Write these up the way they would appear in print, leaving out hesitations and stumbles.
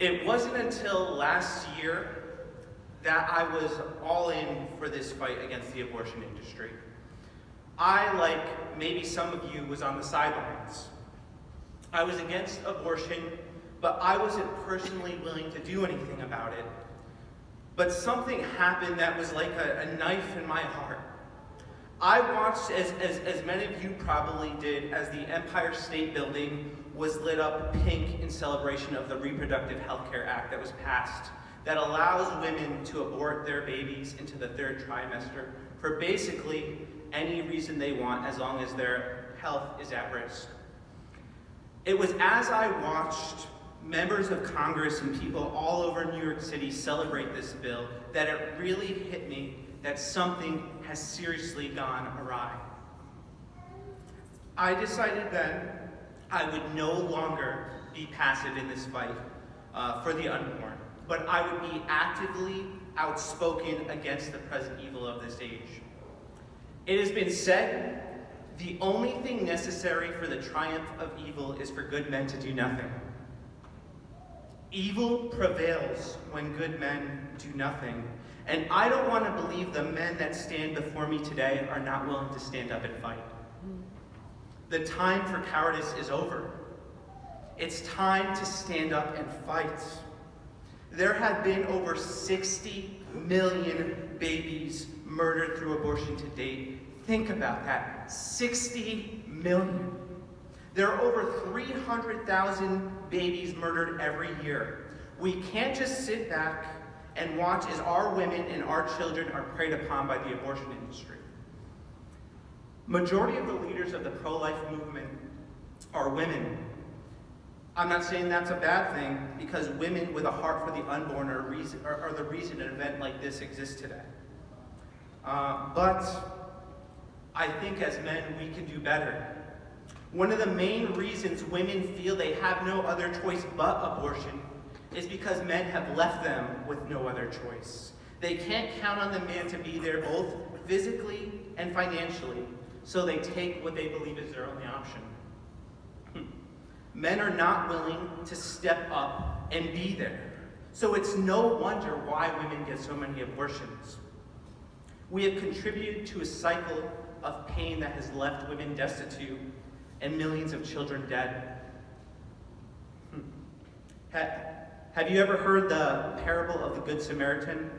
It wasn't until last year that I was all in for this fight against the abortion industry. I, like maybe some of you, was on the sidelines. I was against abortion, but I wasn't personally willing to do anything about it. But something happened that was like a knife in my heart. I watched, as many of you probably did, as the Empire State Building was lit up pink in celebration of the Reproductive Health Care Act that was passed, that allows women to abort their babies into the third trimester for basically any reason they want, as long as their health is at risk. It was as I watched members of Congress and people all over New York City celebrate this bill that it really hit me that something has seriously gone awry. I decided then I would no longer be passive in this fight for the unborn, but I would be actively outspoken against the present evil of this age. It has been said, the only thing necessary for the triumph of evil is for good men to do nothing. Evil prevails when good men do nothing. And I don't want to believe the men that stand before me today are not willing to stand up and fight. The time for cowardice is over. It's time to stand up and fight. There have been over 60 million babies murdered through abortion to date. Think about that, 60 million. There are over 300,000 babies murdered every year. We can't just sit back and watch as our women and our children are preyed upon by the abortion industry. Majority of the leaders of the pro-life movement are women. I'm not saying that's a bad thing, because women with a heart for the unborn are the reason an event like this exists today. But I think as men we can do better. One of the main reasons women feel they have no other choice but abortion is because men have left them with no other choice. They can't count on the man to be there both physically and financially, so they take what they believe is their only option. Men are not willing to step up and be there, so it's no wonder why women get so many abortions. We have contributed to a cycle of pain that has left women destitute and millions of children dead. Have you ever heard the parable of the Good Samaritan?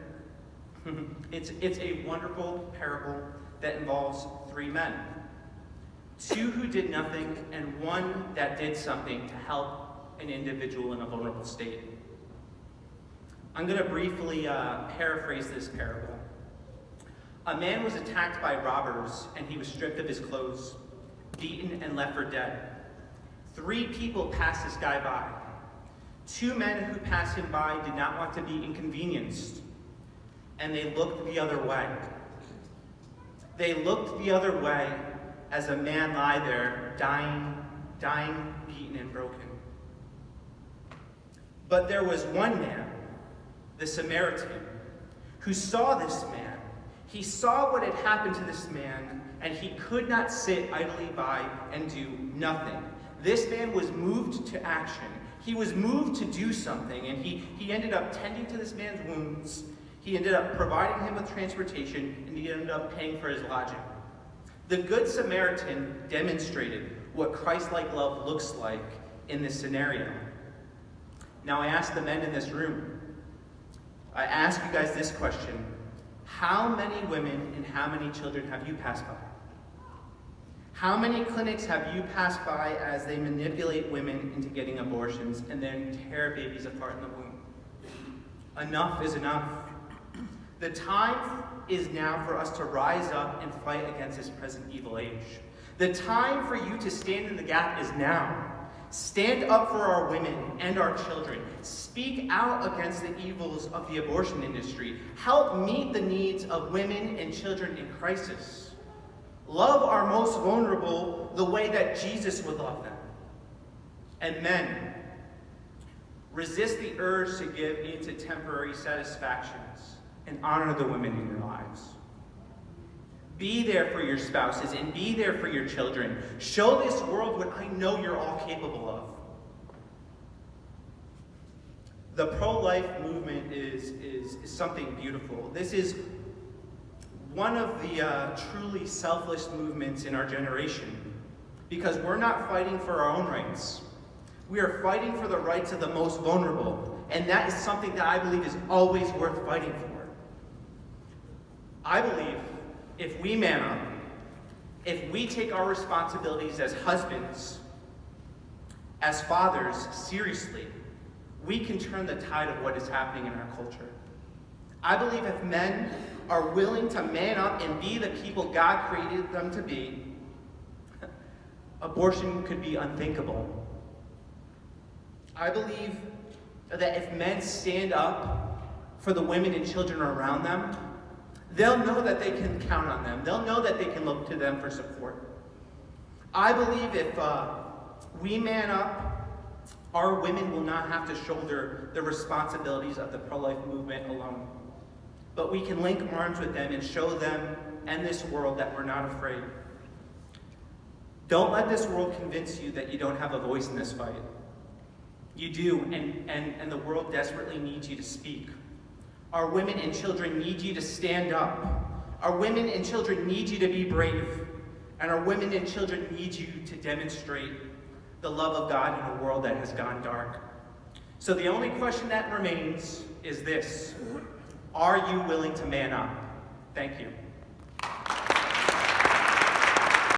It's a wonderful parable that involves three men. Two who did nothing and one that did something to help an individual in a vulnerable state. I'm going to briefly paraphrase this parable. A man was attacked by robbers and he was stripped of his clothes, beaten and left for dead. Three people passed this guy by. Two men who passed him by did not want to be inconvenienced, and they looked the other way. They looked the other way as a man lay there, dying, beaten and broken. But there was one man, the Samaritan, who saw this man. He saw what had happened to this man, and he could not sit idly by and do nothing. This man was moved to action. He was moved to do something, and he ended up tending to this man's wounds. He ended up providing him with transportation, and he ended up paying for his lodging. The Good Samaritan demonstrated what Christ-like love looks like in this scenario. Now I ask the men in this room, I ask you guys this question: how many women and how many children have you passed by? How many clinics have you passed by as they manipulate women into getting abortions and then tear babies apart in the womb? Enough is enough. The time is now for us to rise up and fight against this present evil age. The time for you to stand in the gap is now. Stand up for our women and our children. Speak out against the evils of the abortion industry. Help meet the needs of women and children in crisis. Love our most vulnerable the way that Jesus would love them. And men, resist the urge to give in to temporary satisfactions and honor the women in your lives. Be there for your spouses and be there for your children. Show this world what I know you're all capable of. The pro-life movement is something beautiful. This is one of the truly selfless movements in our generation, because we're not fighting for our own rights. We are fighting for the rights of the most vulnerable, and that is something that I believe is always worth fighting for. I believe if we man up, if we take our responsibilities as husbands, as fathers, seriously, we can turn the tide of what is happening in our culture. I believe if men are willing to man up and be the people God created them to be, abortion could be unthinkable. I believe that if men stand up for the women and children around them, they'll know that they can count on them. They'll know that they can look to them for support. I believe if we man up, our women will not have to shoulder the responsibilities of the pro-life movement alone. But we can link arms with them and show them and this world that we're not afraid. Don't let this world convince you that you don't have a voice in this fight. You do, and the world desperately needs you to speak. Our women and children need you to stand up. Our women and children need you to be brave. And our women and children need you to demonstrate the love of God in a world that has gone dark. So the only question that remains is this: are you willing to man up? Thank you.